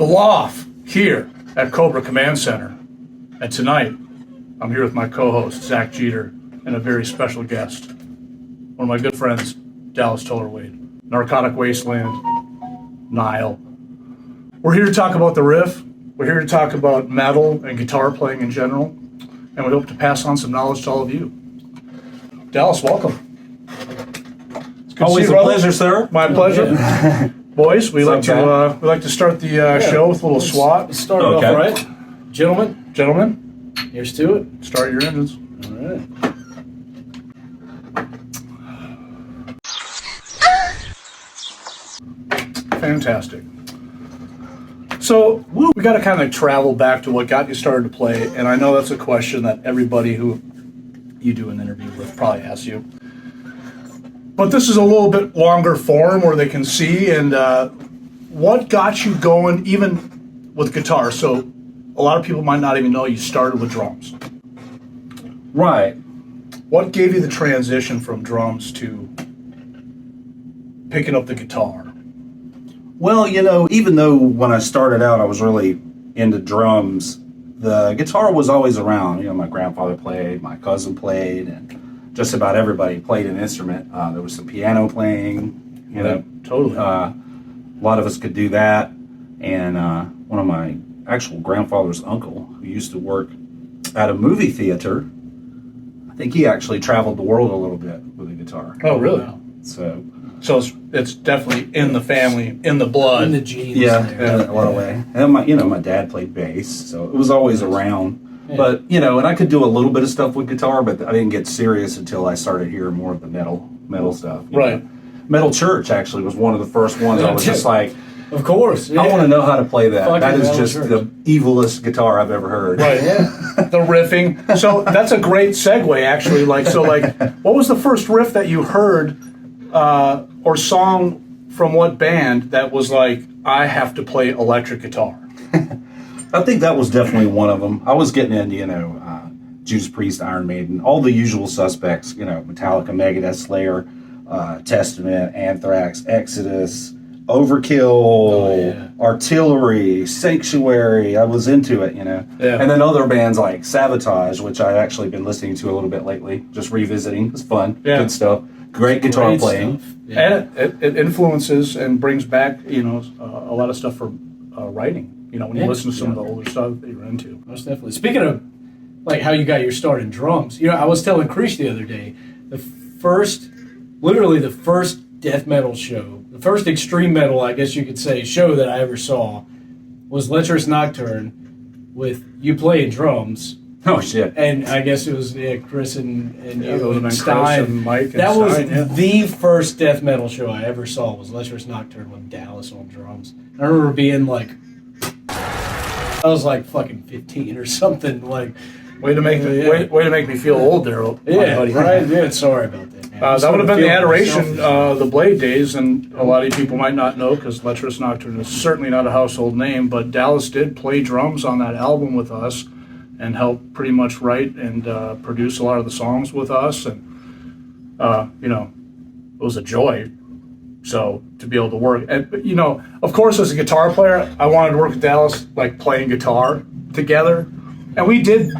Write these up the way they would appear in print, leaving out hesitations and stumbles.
Loft here at Cobra Command Center. And tonight, I'm here with my co-host, Zach Jeter, and a very special guest, one of my good friends, Dallas Toler-Wade. Narcotic Wasteland, Nile. We're here to talk about the Riff. We're here to talk about metal and guitar playing in general. And we hope to pass on some knowledge to all of you. Dallas, welcome. Always a pleasure, sir. My pleasure. Yeah. Boys, we like to start the show with a little SWAT. Let's start it off right. Gentlemen, here's to it. Start your engines. All right. Fantastic. So we got to kind of travel back to what got you started to play, and I know that's a question that everybody who you do an interview with probably asks you. But this is a little bit longer form where they can see, and what got you going even with guitar? So a lot of people might not even know you started with drums. Right. What gave you the transition from drums to picking up the guitar? Well, you know, even though when I started out I was really into drums, the guitar was always around. You know, my grandfather played, my cousin played, and just about everybody played an instrument. There was some piano playing, you know. Totally. A lot of us could do that. And one of my actual grandfather's uncle, who used to work at a movie theater, I think he actually traveled the world a little bit with a guitar. Oh, really? So it's definitely in the family, in the blood, in the genes. Yeah, in a lot of way. And my dad played bass, so it was always around. Yeah. But and I could do a little bit of stuff with guitar, but I didn't get serious until I started hearing more of the metal stuff. Right. Know? Metal Church actually was one of the first ones. I was just like, of course, I want to know how to play that. Fucking that is Metal just Church. the evilest guitar I've ever heard. Right. The riffing. So that's a great segue, actually. What was the first riff that you heard or song from what band that was like, I have to play electric guitar? I think that was definitely one of them. I was getting into, Judas Priest, Iron Maiden, all the usual suspects, Metallica, Megadeth, Slayer, Testament, Anthrax, Exodus, Overkill, Artillery, Sanctuary. I was into it, Yeah. And then other bands like Sabotage, which I've actually been listening to a little bit lately, just revisiting. It's fun, good stuff. Great guitar playing. Yeah. And it influences and brings back, a lot of stuff for writing. When you listen to some of the older stuff that you're into. Most definitely. Speaking of like how you got your start in drums, I was telling Krish the other day, literally the first death metal show, the first extreme metal, I guess you could say, show that I ever saw was Lecherous Nocturne with you playing drums. Oh shit! And I guess it was Chris and you and Stein. And Mike and that Stein, was the first death metal show I ever saw was Lecherous Nocturne with Dallas on drums. I remember being like, I was like fucking 15 or something. Like, way to make me feel old there, buddy. Right. Yeah, sorry about that, man. That would have been the Adoration, the Blade days, and a lot of people might not know because Lecherous Nocturne is certainly not a household name, but Dallas did play drums on that album with us and helped pretty much write and produce a lot of the songs with us, and it was a joy. So to be able to work, and of course, as a guitar player, I wanted to work with Dallas, like playing guitar together, and we did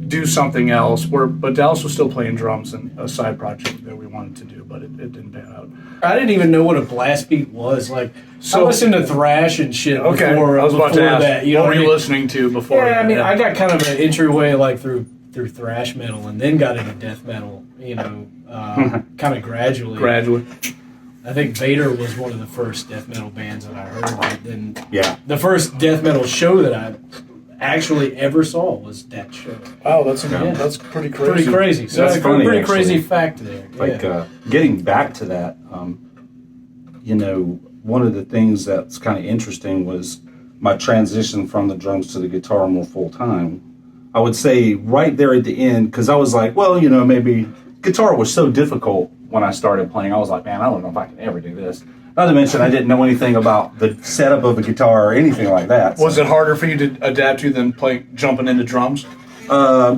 do something else. But Dallas was still playing drums and a side project that we wanted to do, but it didn't pan out. I didn't even know what a blast beat was. Like, I listened to thrash and shit before. I was about to ask, that. What were you listening to before? Yeah, I got kind of an entryway like through thrash metal, and then got into death metal. Kind of gradually. I think Vader was one of the first death metal bands that I heard. But then the first death metal show that I actually ever saw was that show. Wow, that's pretty crazy. Pretty crazy. So that's funny, pretty actually. crazy fact there. Like getting back to that, one of the things that's kind of interesting was my transition from the drums to the guitar more full time. I would say right there at the end, because I was like, well, maybe guitar was so difficult when I started playing. I was like, man, I don't know if I can ever do this. Not to mention, I didn't know anything about the setup of a guitar or anything like that. Was it harder for you to adapt to than jumping into drums?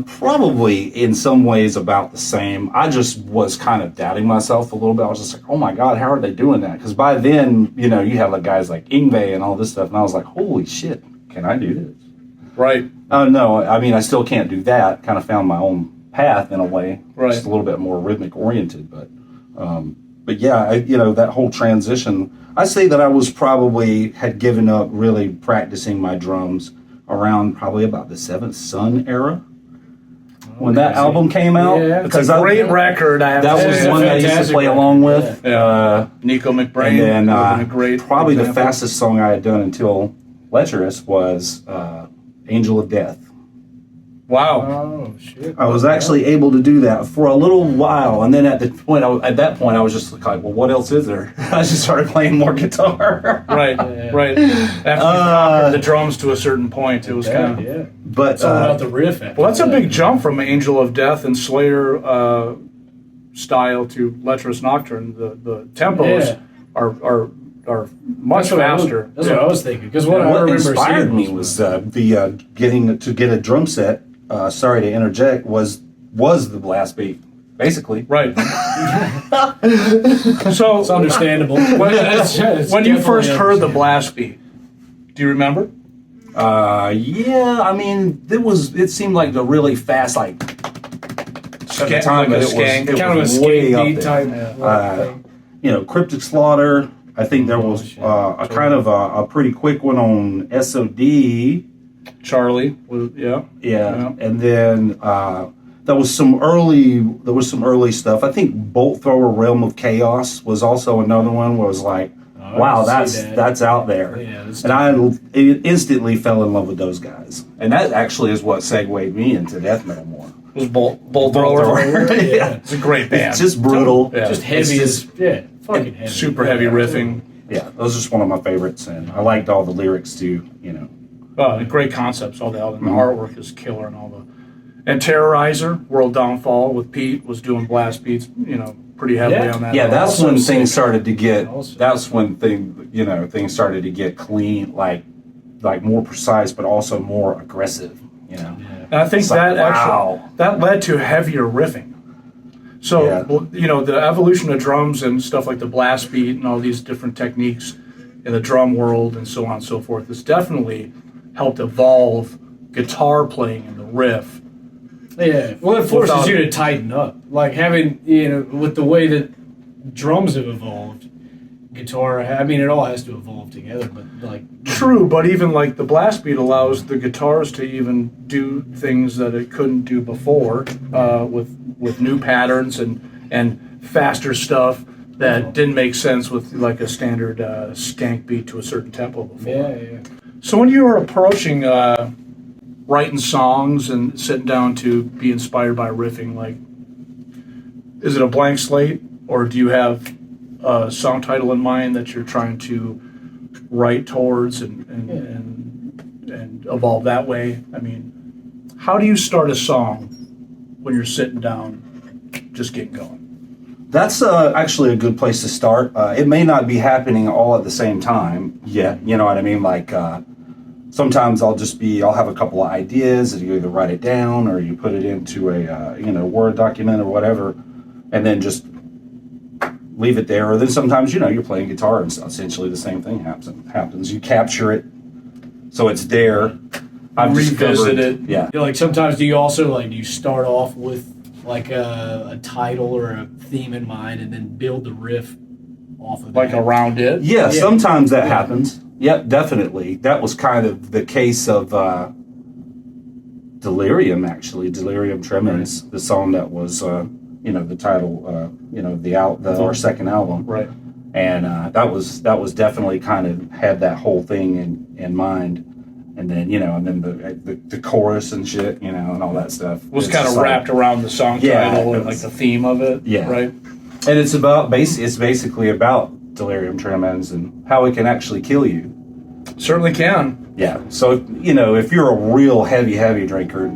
Probably in some ways about the same. I just was kind of doubting myself a little bit. I was just like, oh my God, how are they doing that? Because by then, you have like guys like Ingve and all this stuff. And I was like, holy shit, can I do this? Right. No, I mean, I still can't do that. Kind of found my own path in a way. Right. Just a little bit more rhythmic oriented. But yeah, that whole transition, I say that I was probably had given up really practicing my drums around probably about the Seventh Son era. When that album came out, it's a great record. That was the one that I used to play along with. Nico McBrain. And then a great probably example. the fastest song I had done until Lecherous was Angel of Death. Wow. Oh shit! I was actually able to do that for a little while, and then at that point, I was just like, well, what else is there? I just started playing more guitar. Right. After you conquered the drums to a certain point, it was kind of. But it's all about the riff. Well, that's a big jump from Angel of Death and Slayer style to Lecherous Nocturne. The tempos are much faster. That's what I was thinking. Because what I remember inspired me was getting to get a drum set. Sorry to interject. Was the blast beat basically right? So it's understandable. When you first heard the blast beat, do you remember? Yeah. I mean, it seemed like the really fast, like at the time, like it was kind of a way skate up beat there. type. Cryptic Slaughter. I think there was a kind of a pretty quick one on SOD. Charlie was yeah, and then there was some early stuff. I think Bolt Thrower Realm of Chaos was also another one where it was like, wow, that's out there. Yeah, and I instantly fell in love with those guys, and that actually is what segued me into death metal more. It was Bolt Thrower. Yeah, it's a great band. It's just brutal. Just heavy fucking heavy. Super heavy riffing. Yeah, that was just one of my favorites, and I liked all the lyrics too. Great concepts. All the album, the artwork is killer, and Terrorizer, World Downfall with Pete was doing blast beats. Pretty heavily on that. Yeah, that's when things started to get. Also. That's when things started to get clean, like more precise, but also more aggressive. And I think that led to heavier riffing. So, the evolution of drums and stuff like the blast beat and all these different techniques in the drum world and so on and so forth has definitely helped evolve guitar playing and the riff. Yeah, well, it forces you to tighten up. Like having, with the way that drums have evolved, guitar, I mean, it all has to evolve together, but True, but even like the blast beat allows the guitars to even do things that it couldn't do before with new patterns and faster stuff that didn't make sense with like a standard skank beat to a certain tempo before. Yeah. So when you were approaching writing songs and sitting down to be inspired by riffing, like, is it a blank slate, or do you have a song title in mind that you're trying to write towards and evolve that way? I mean, how do you start a song when you're sitting down just getting going? That's actually a good place to start. It may not be happening all at the same time yet, you know what I mean? Like, sometimes I'll have a couple of ideas and you either write it down or you put it into a Word document or whatever, and then just leave it there. Or then sometimes, you're playing guitar and essentially the same thing happens. You capture it so it's there. I've revisit it. Yeah. Like sometimes do you also do you start off with like a title or a theme in mind and then build the riff off of that? Like around it? Yeah, sometimes that happens. Yep, definitely. That was kind of the case of Delirium, actually. Delirium Tremens, the song that was, the title, our second album. Right. And that was definitely kind of had that whole thing in mind. And then, the chorus and shit, and all that stuff. Was kind of wrapped around the song title and like the theme of it. Yeah. Right. And it's basically about delirium tremens and how it can actually kill you. Certainly can. Yeah. So, if you're a real heavy drinker,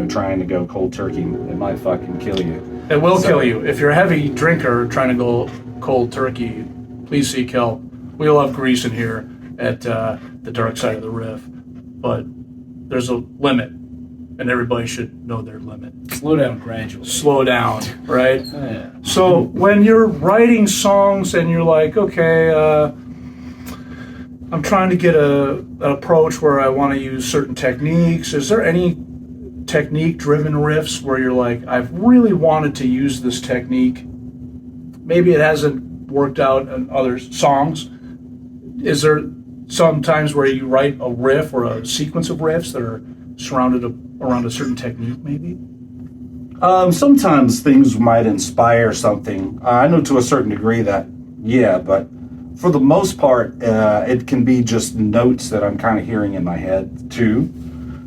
trying to go cold turkey, it might fucking kill you. It will kill you. If you're a heavy drinker trying to go cold turkey, please seek help. We all have grease in here at the Dark Side of the Riff, but there's a limit. and everybody should know their limit. Slow down gradually. Slow down, right? Yeah. So when you're writing songs and you're like, okay, I'm trying to get an approach where I want to use certain techniques. Is there any technique-driven riffs where you're like, I've really wanted to use this technique? Maybe it hasn't worked out in other songs. Is there some times where you write a riff or a sequence of riffs that are surrounded around a certain technique, maybe? Sometimes things might inspire something. I know to a certain degree that, yeah, but for the most part, it can be just notes that I'm kind of hearing in my head too.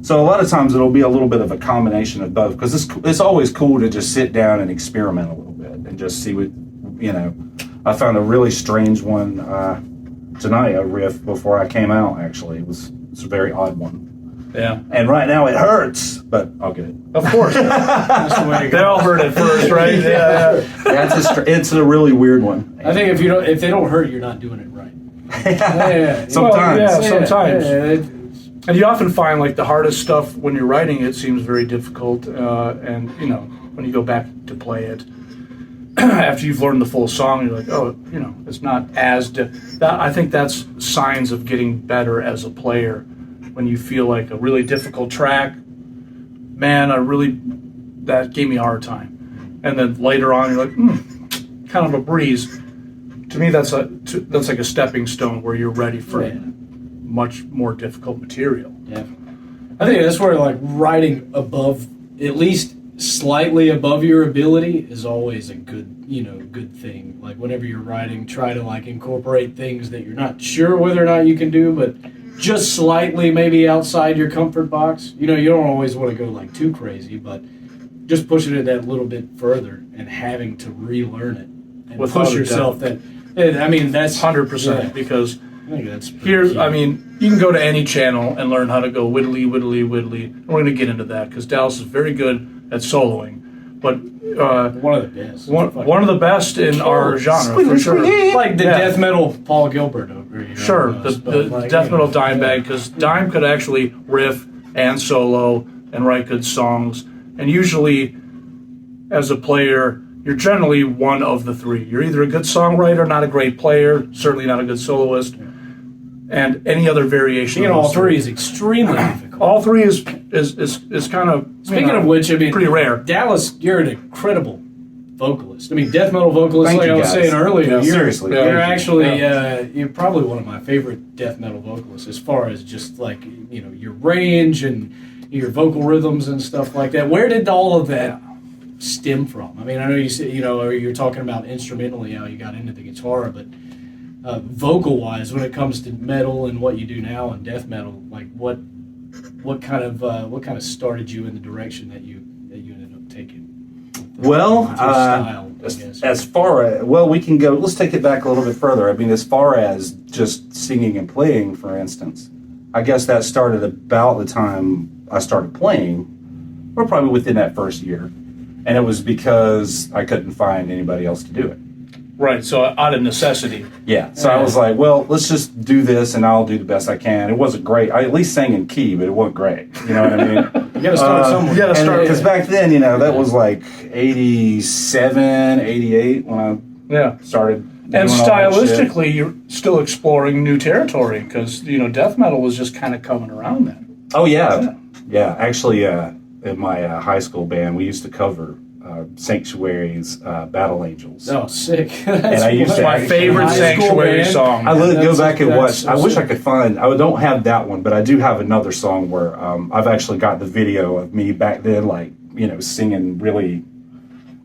So a lot of times it'll be a little bit of a combination of both, because it's always cool to just sit down and experiment a little bit and just see what, I found a really strange one tonight, a riff before I came out, actually. It's a very odd one. Yeah. And right now it hurts, but I'll get it. Of course. That's the way they all hurt at first, right? Yeah. It's a really weird one. I think if they don't hurt, you're not doing it right. Sometimes. Well, sometimes. Yeah. And you often find like the hardest stuff when you're writing it seems very difficult, and when you go back to play it after you've learned the full song, you're like, oh, it's not as. I think that's signs of getting better as a player. When you feel like a really difficult track, man, that gave me a hard time, and then later on you're like, kind of a breeze. To me, that's like a stepping stone where you're ready for much more difficult material. Yeah, I think that's where like writing above, at least slightly above your ability, is always a good thing. Like whenever you're writing, try to like incorporate things that you're not sure whether or not you can do, but just slightly maybe outside your comfort box. You don't always want to go like too crazy, but just pushing it that little bit further and having to relearn it and Without push a yourself. doubt. That's 100%, because I think that's here, key. you can go to any channel and learn how to go whittly, whittly, whittly. And we're going to get into that because Dallas is very good at soloing. But one of the best. One of the best in our genre, for sure. Like the death metal Paul Gilbert over. Sure, the death metal dime bag, because Dime could actually riff and solo and write good songs. And usually, as a player, you're generally one of the three. You're either a good songwriter, not a great player, certainly not a good soloist, and any other variation. All three is extremely difficult. All three is kind of. Speaking of which, pretty rare. Dallas, you're an incredible vocalist. Death metal vocalist. Thank like you, I was guys. saying earlier. Seriously, you're actually you're probably one of my favorite death metal vocalists as far as just like your range and your vocal rhythms and stuff like that. Where did all of that stem from? I know you said you're talking about instrumentally how you got into the guitar, but vocal wise, when it comes to metal and what you do now in death metal, like what kind of started you in the direction that you ended up taking? Well, style, I guess. as far as we can go. Let's take it back a little bit further. As far as just singing and playing, for instance, I guess that started about the time I started playing, or probably within that first year. And it was because I couldn't find anybody else to do it. Right, so out of necessity. Yeah, so I was like, well, let's just do this and I'll do the best I can. It wasn't great. I at least sang in key, but it wasn't great. You know what I mean? You got to start somewhere. You got to start. Because back then, that was like 87, 88 when I started doing And all that shit. stylistically, you're still exploring new territory because, death metal was just kind of coming around then. Oh, yeah. Yeah, actually, in my high school band, we used to cover Sanctuary's Battle Angels. Oh, sick. And I used to My favorite high school Sanctuary band. song. I would go back and watch. that's so I wish I sick. could find. I don't have that one, but I do have another song where I've actually got the video of me back then, singing really.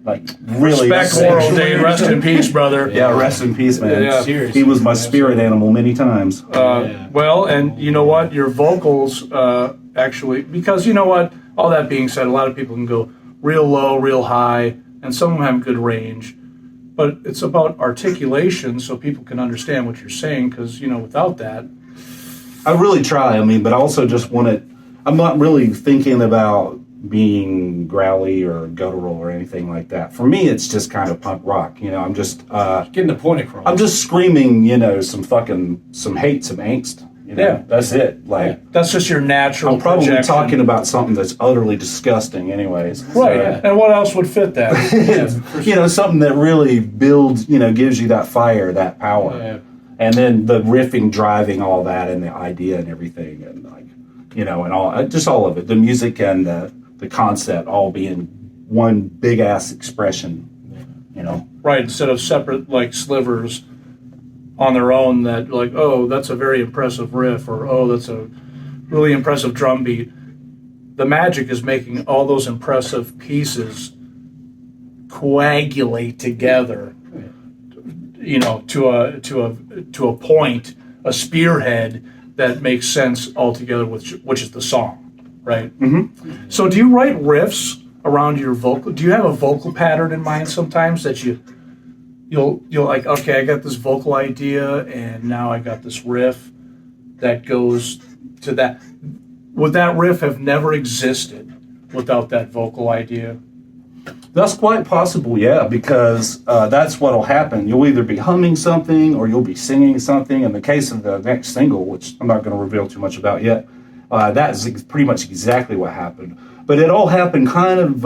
Respect Laurel Dane, rest in peace, brother. Yeah, rest in peace, man. Yeah. Seriously. He was my spirit animal many times. Well, and you know what? Your vocals actually, because you know what? All that being said, a lot of people can go real low, real high, and some of them have good range. But it's about articulation so people can understand what you're saying, because, without that. I really try, but I also just want it. I'm not really thinking about being growly or guttural or anything like that. For me, it's just kind of punk rock. I'm just Getting the point across. I'm just screaming, some hate, some angst, You know, Yeah. that's it. Like, That's just your natural I'm probably projection. talking about something that's utterly disgusting, anyways. Right. And what else would fit that? You know, something that really builds, you know, gives you that fire, that power. Yeah. And then the riffing, driving all that, and the idea and everything, and like, you know, and all, just all of it. The music and the concept all being one big ass expression, you know. Right, instead of separate like slivers on their own that like, oh, that's a very impressive riff, or oh, that's a really impressive drum beat. The magic is making all those impressive pieces coagulate together, you know, to a point, a spearhead that makes sense altogether, which is the song, right? Mm-hmm. So do you write riffs around your vocal? Do you have a vocal pattern in mind sometimes that you'll like, okay, I got this vocal idea and now I got this riff that goes to that. Would that riff have never existed without that vocal idea? That's quite possible, yeah, because that's what'll happen. You'll either be humming something or you'll be singing something. In the case of the next single, which I'm not going to reveal too much about yet, that is pretty much exactly what happened. But it all happened kind of,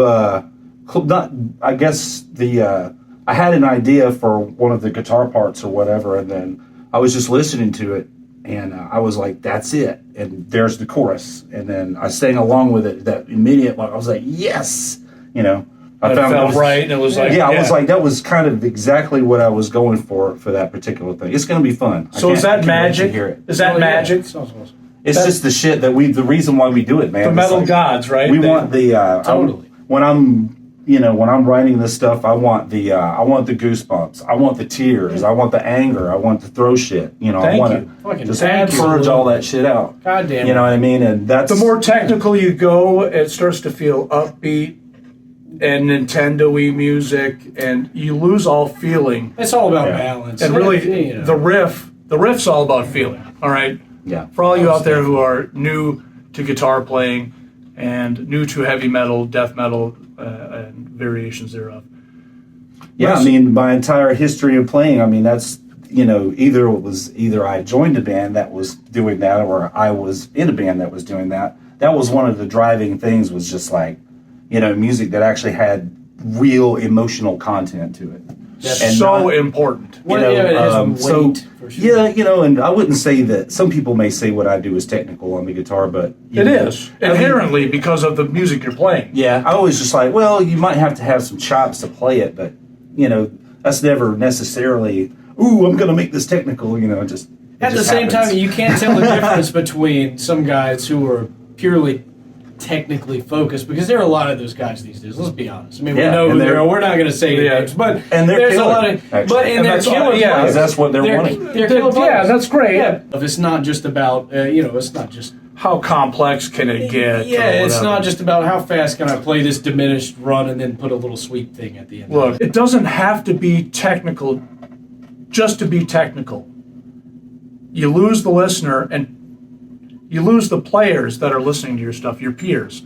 not, I guess, I had an idea for one of the guitar parts or whatever, and then I was just listening to it, and I was like, that's it. And there's the chorus. And then I sang along with it that immediate, I was like, yes, you know. It felt right, and it was like, yeah, I was like, that was kind of exactly what I was going for that particular thing. It's going to be fun. So is that magic? Is that magic? It's just the shit that the reason why we do it, man. The metal gods, right? We want the totally. When I'm writing this stuff, I want the goosebumps. I want the tears. I want the anger. I want to throw shit. You know, I want to just purge all that shit out. God damn it. You know what I mean? And that's the more technical you go, it starts to feel upbeat and Nintendo-y music, and you lose all feeling. It's all about balance. And really, you know, the riff's all about feeling. All right. Yeah. For all you out there who are new to guitar playing and new to heavy metal, death metal, and variations thereof. Yeah, I mean, my entire history of playing, I mean, that's, you know, either I joined a band that was doing that or I was in a band that was doing that. That was one of the driving things, was just like, you know, music that actually had real emotional content to it. That's and so important. You know, it has weight, for sure. Yeah, you know, and I wouldn't say that, some people may say what I do is technical on the guitar, but it is inherently because of the music you're playing. Yeah, I always just like, well, you might have to have some chops to play it, but, you know, that's never necessarily, ooh, I'm going to make this technical, you know, just. At the same time, you can't tell the difference between some guys who are purely technically focused, because there are a lot of those guys these days. Let's be honest. I mean, we know who they are. We're not going to say names, but there's a lot of, actually. they're killer. Yeah, because that's what they're wanting. They're killer. Yeah, that's great. Yeah. It's not just about it's not just how complex can it get. Yeah, it's not just about how fast can I play this diminished run and then put a little sweep thing at the end. Look, it doesn't have to be technical just to be technical. You lose the listener and you lose the players that are listening to your stuff, your peers.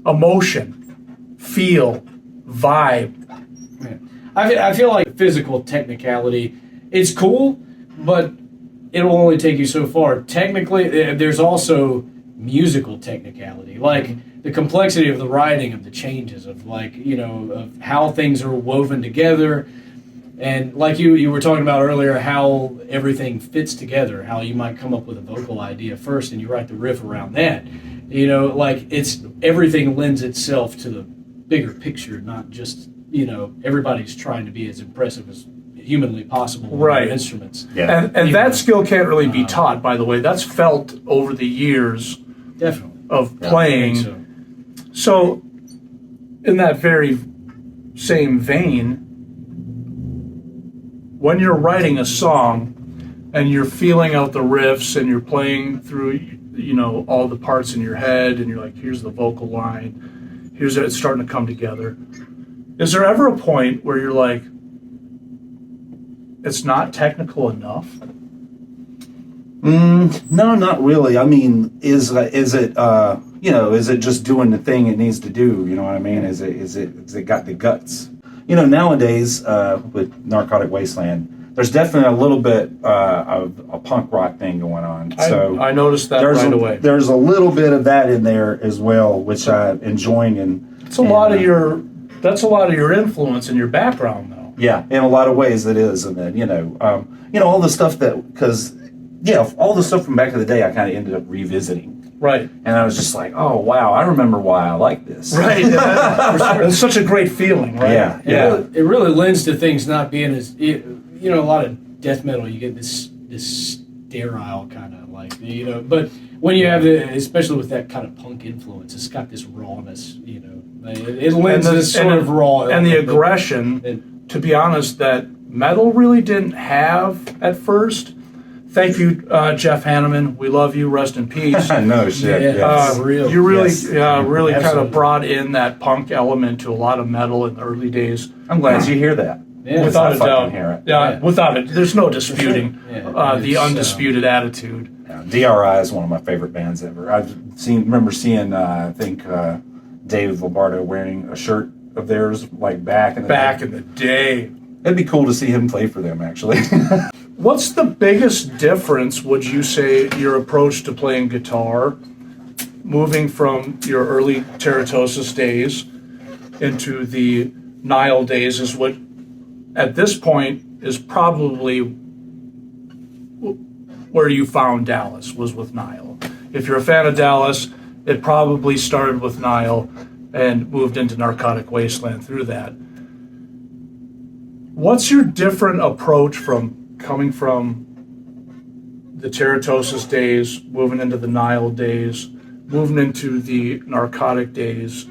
Emotion, feel, vibe. I feel like physical technicality, it's cool, but it'll only take you so far. Technically, there's also musical technicality, like the complexity of the writing, of the changes, of of how things are woven together. And like you were talking about earlier, how everything fits together, how you might come up with a vocal idea first and you write the riff around that. You know, like everything lends itself to the bigger picture, not just, everybody's trying to be as impressive as humanly possible with their instruments. Yeah. And that skill can't really be taught, by the way. That's felt over the years of playing. So in that very same vein, when you're writing a song and you're feeling out the riffs and you're playing through, all the parts in your head and you're like, here's the vocal line, here's it, it's starting to come together. Is there ever a point where you're like, it's not technical enough? No, not really. I mean, is it just doing the thing it needs to do? You know what I mean? Is it got the guts? Nowadays with Narcotic Wasteland, there's definitely a little bit of a punk rock thing going on. So I noticed that right away. There's a little bit of that in there as well, which I'm enjoying. And it's a lot of your. That's a lot of your influence and your background, though. Yeah, in a lot of ways it is. And then all the stuff all the stuff from back in the day, I kind of ended up revisiting. Right. And I was just like, oh, wow, I remember why I like this. Right. It's such a great feeling, right? Yeah. It really lends to things not being as, a lot of death metal, you get this sterile kind of like, but when you have especially with that kind of punk influence, it's got this rawness, it lends this sort of raw. And the aggression, to be honest, that metal really didn't have at first. Thank you, Jeff Hanneman. We love you. Rest in peace. No shit. Real. You really, Yes. really kind Absolutely. of brought in that punk element to a lot of metal in the early days. I'm glad you hear that. Yeah, Without a I fucking doubt. hear it. Yeah, without it. There's no disputing the It's, undisputed attitude. Yeah, DRI is one of my favorite bands ever. Remember seeing, I think, Dave Lombardo wearing a shirt of theirs, like back in the Back day. in the day. It'd be cool to see him play for them, actually. What's the biggest difference, would you say, your approach to playing guitar, moving from your early Teratosis days into the Nile days, is what, at this point, is probably where you found Dallas, was with Nile. If you're a fan of Dallas, it probably started with Nile and moved into Narcotic Wasteland through that. What's your different approach from coming from the Teratosis days, moving into the Nile days, moving into the Narcotic days?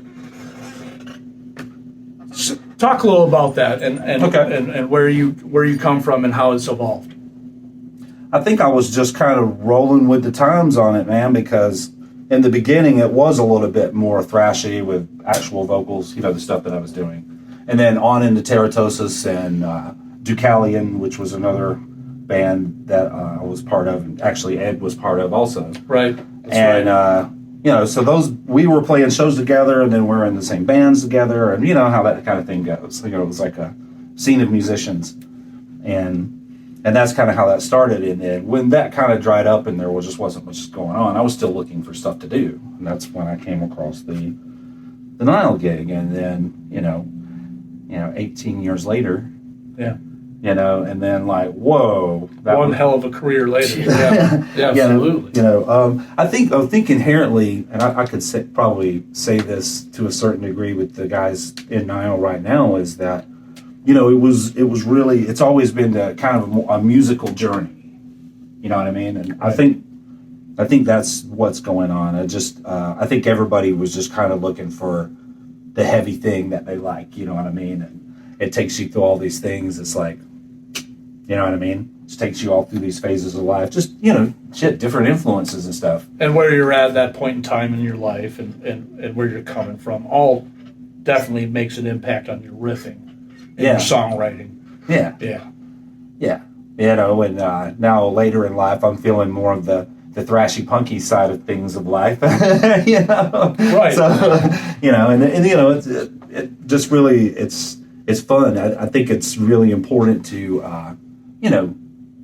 Talk a little about that and where you come from and how it's evolved. I think I was just kind of rolling with the times on it, man, because in the beginning it was a little bit more thrashy with actual vocals, the stuff that I was doing. And then on into Teratosis and Deucalion, which was another band that I was part of, and actually Ed was part of also. Right. So we were playing shows together, and then we're in the same bands together, and you know how that kind of thing goes. It was like a scene of musicians, and that's kind of how that started. And then when that kind of dried up and there just wasn't much going on, I was still looking for stuff to do, and that's when I came across the Nile gig, and then 18 years later, and then like, whoa, One hell of a career later. Yeah, absolutely. I think inherently, and I could probably say this to a certain degree with the guys in Nile right now, is that it was really, it's always been kind of a musical journey. You know what I mean? And I think that's what's going on. I think everybody was just kind of looking for the heavy thing that they like. You know what I mean? And it takes you through all these things. It's like, you know what I mean? It just takes you all through these phases of life. Just, different influences and stuff. And where you're at that point in time in your life and where you're coming from, all definitely makes an impact on your riffing and your songwriting. Yeah. And now later in life, I'm feeling more of the thrashy, punky side of things of life. Right. So, it just really, it's fun. I think it's really important to,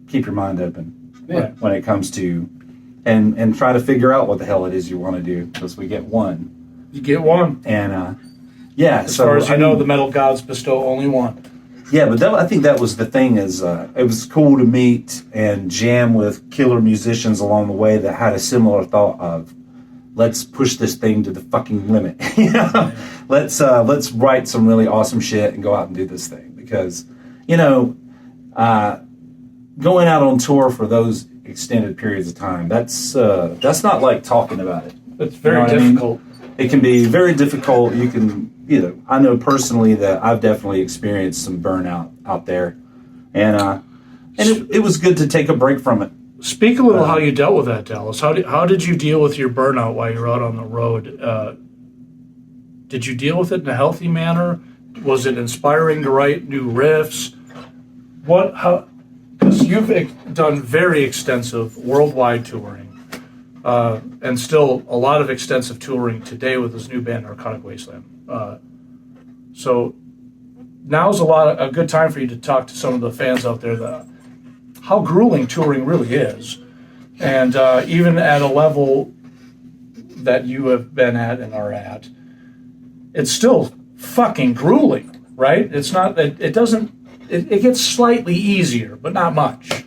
keep your mind open when it comes to, and try to figure out what the hell it is you want to do, because we get one. You get one. And, as far as the metal gods bestow only one. Yeah, but I think that was the thing is, it was cool to meet and jam with killer musicians along the way that had a similar thought of, let's push this thing to the fucking limit. Let's write some really awesome shit and go out and do this thing, because going out on tour for those extended periods of time, that's not like talking about it. It's very difficult. It can be very difficult. You can, I know personally that I've definitely experienced some burnout out there, and it was good to take a break from it. Speak a little how you dealt with that, Dallas. How did you deal with your burnout while you were out on the road? Did you deal with it in a healthy manner? Was it inspiring to write new riffs? Because you've done very extensive worldwide touring, and still a lot of extensive touring today with this new band, Narcotic Wasteland. So now's a good time for you to talk to some of the fans out there that how grueling touring really is, and even at a level that you have been at and are at, it's still fucking grueling, right? It's not. It doesn't. It gets slightly easier, but not much.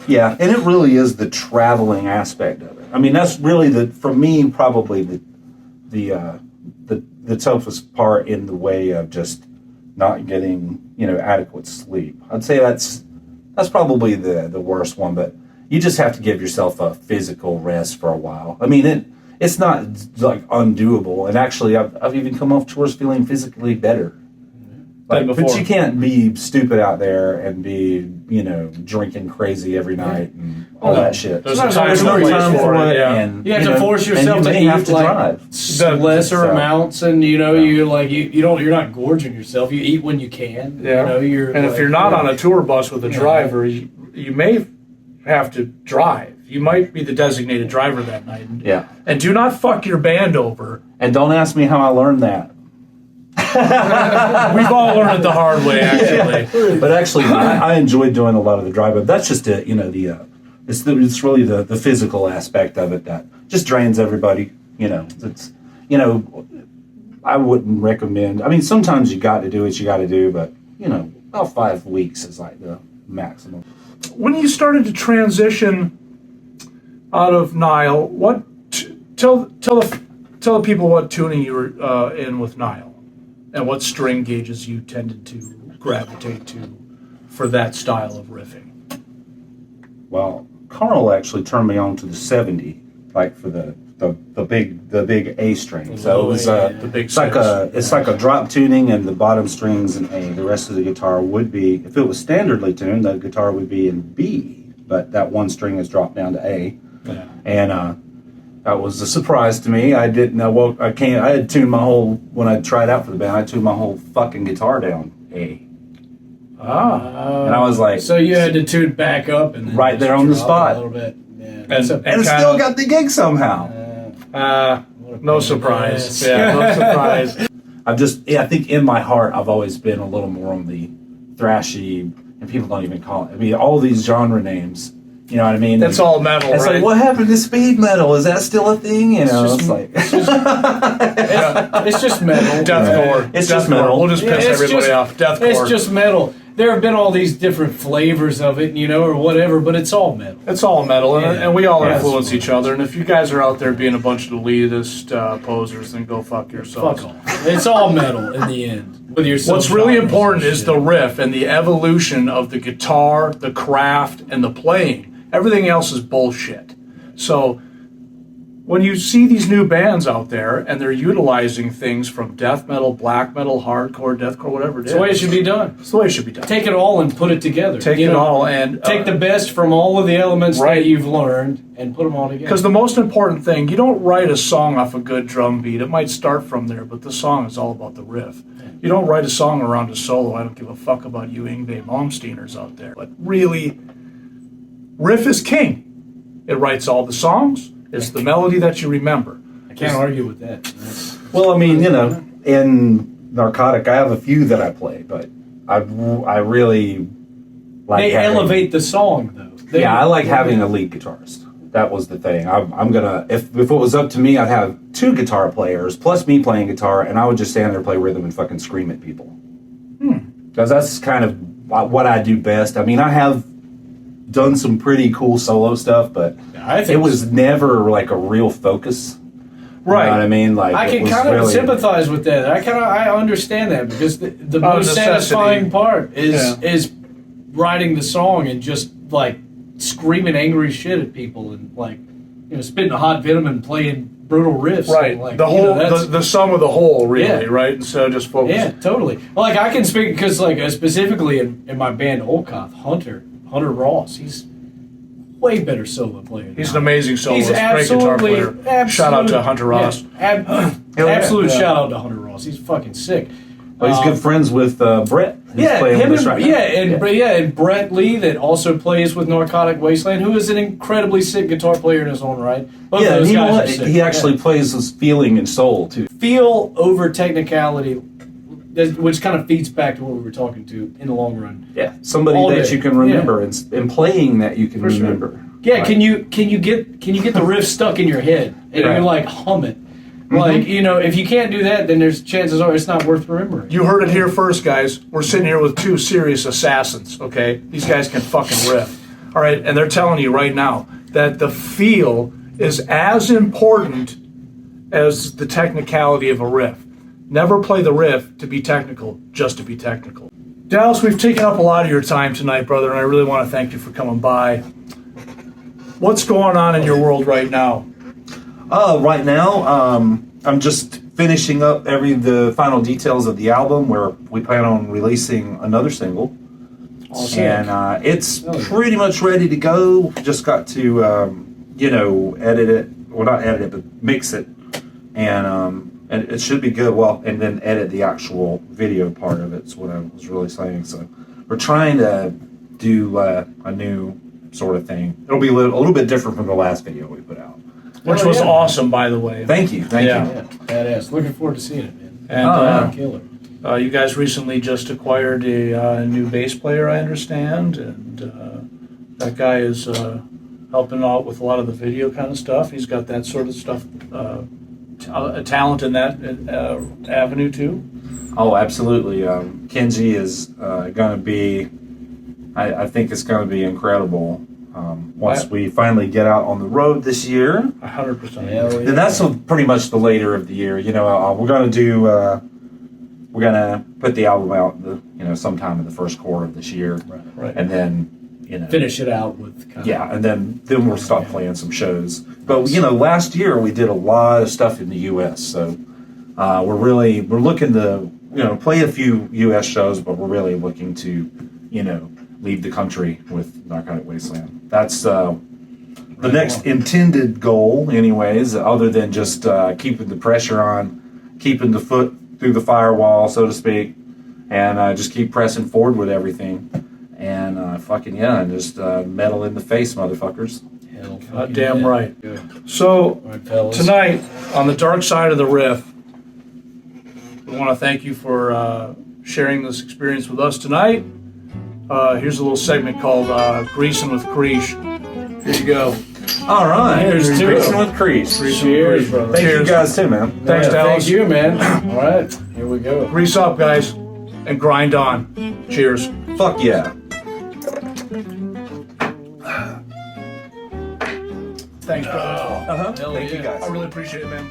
Yeah, and it really is the traveling aspect of it. I mean, that's really for me, probably the toughest part in the way of just not getting, adequate sleep. I'd say that's probably the worst one, but you just have to give yourself a physical rest for a while. I mean, it's not like undoable, and actually I've even come off tours feeling physically better. But you can't be stupid out there and be, drinking crazy every night and all that shit. There's no time for it. Yeah. And, you have to force yourself to eat lesser amounts, and you're not gorging yourself. You eat when you can. Yeah. If you're not on a tour bus with a driver, you may have to drive. You might be the designated driver that night. Yeah. And do not fuck your band over. And don't ask me how I learned that. We've all learned it the hard way, actually. Yeah. But actually, I enjoyed doing a lot of the drive-up. That's just it, it's really the physical aspect of it that just drains everybody. I wouldn't recommend. I mean, sometimes you got to do what you got to do, but about 5 weeks is like the maximum. When you started to transition out of Nile, tell the people what tuning you were in with Nile, and what string gauges you tended to gravitate to for that style of riffing. Well, Carl actually turned me on to the 70, like for the big A string. So it was the big it's like a drop tuning, and the bottom strings in A. The rest of the guitar would be, if it was standardly tuned, the guitar would be in B, but that one string is dropped down to A. Yeah. And that was a surprise to me. I didn't know. Well, I had tuned my whole, when I tried out for the band, I tuned my whole fucking guitar down A. And I was like, so you had to tune back up and then right there on the spot a little bit. Yeah. And still got the gig somehow. No surprise. Yeah, no surprise. I think in my heart, I've always been a little more on the thrashy, and people don't even call it. I mean, all these genre names. You know what I mean? It's all metal, it's right? Like, what happened to speed metal? Is that still a thing? It's just metal. Deathcore. It's just metal. We'll just piss everybody off. Deathcore. It's just metal. There have been all these different flavors of it, or whatever, but it's all metal. It's all metal, and we all influence absolutely. each other. And if you guys are out there being a bunch of elitist posers, then go fuck yourselves. Fuck off. It's all metal in the end. What's really important is the riff and the evolution of the guitar, the craft, and the playing. Everything else is bullshit. So when you see these new bands out there and they're utilizing things from death metal, black metal, hardcore, deathcore, whatever it is. It's the way it should be done. It's the way it should be done. Take it all and put it together. Take it all and take the best from all of the elements that you've learned and put them all together. Because the most important thing, you don't write a song off a good drum beat. It might start from there, but the song is all about the riff. You don't write a song around a solo. I don't give a fuck about you Yngwie Malmsteeners out there. But really, riff is king. It writes all the songs. It's the melody that you remember. I can't argue with that. Well, I mean, in Narcotic, I have a few that I play, but I really like They elevate the song, though. I like having a lead guitarist. That was the thing. I'm gonna, if it was up to me, I'd have 2 guitar players plus me playing guitar, and I would just stand there, play rhythm, and fucking scream at people. Because that's kind of what I do best. I mean, I have done some pretty cool solo stuff, but it was never like a real focus. Right. You know what I mean? Like, I can kind of sympathize with that. I understand that, because the most satisfying part is writing the song and just like screaming angry shit at people and like spitting a hot venom and playing brutal riffs. Right. And, like, the whole the sum of the whole, really, right? Instead of just focus. Yeah, totally. Like I can speak because specifically in my band Olkoth, Hunter Ross, he's way better solo player. He's an amazing soloist. He's Great guitar player. Shout out to Hunter Ross. Absolute shout out to Hunter Ross. He's fucking sick. Well, he's good friends with Brett. And Brett Lee, that also plays with Narcotic Wasteland, who is an incredibly sick guitar player in his own right. Both of those guys are sick. He actually plays his feeling and soul too. Feel over technicality. which kind of feeds back to what we were talking to in the long run. Yeah, somebody All that day. you can remember and playing that you can For sure. remember. Yeah, Right. can you get the riff stuck in your head and Right. you're like hum it? Like, you know, if you can't do that, then there's chances are it's not worth remembering. You heard it here first, guys. We're sitting here with two serious assassins, okay? These guys can fucking riff. All right, and they're telling you right now that the feel is as important as the technicality of a riff. Never play the riff to be technical, just to be technical. Dallas, we've taken up a lot of your time tonight, brother, and I really want to thank you for coming by. What's going on in your world right now? Right now, I'm just finishing up the final details of the album where we plan on releasing another single. Awesome. And it's pretty much ready to go. Just got to, edit it. Well, not edit it, but mix it. And it should be good. Well, and then edit the actual video part of it is what I was really saying. So we're trying to do a new sort of thing. It'll be a little bit different from the last video we put out. Which was awesome, by the way. Thank you. Thank you. Yeah, badass. Looking forward to seeing it, man. And Killer. you guys recently just acquired a new bass player, I understand, and that guy is helping out with a lot of the video kind of stuff. He's got that sort of stuff, a talent in that avenue too. Oh, absolutely. Kenji is going to be, I think it's going to be incredible once we finally get out on the road this year. 100%. Hell yeah. Then that's pretty much the later of the year. You know, we're going to put the album out, sometime in the first quarter of this year. Right. And then, Finish it out with kind of... and then we'll start playing some shows. But, last year we did a lot of stuff in the U.S., so we're looking to, play a few U.S. shows, but we're really looking to, leave the country with Narcotic Wasteland. That's the next intended goal, anyways, other than just keeping the pressure on, keeping the foot through the firewall, so to speak, and just keep pressing forward with everything. And and just metal in the face, motherfuckers. Hell, Damn yeah. right. Good. So, All right, fellas. tonight, on the dark side of the riff, we want to thank you for sharing this experience with us tonight. Here's a little segment called Greasing with Creesh. Here you go. All right. Here's to Greasing it. with Crease. Cheers, brother. Thank you Cheers. guys too, man. Thanks, Yeah, Dallas. Thank you, man. All right, here we go. Grease up, guys, and grind on. Cheers. Fuck yeah. Thanks, brother. Hell Thank you yeah. guys. I really appreciate it, man.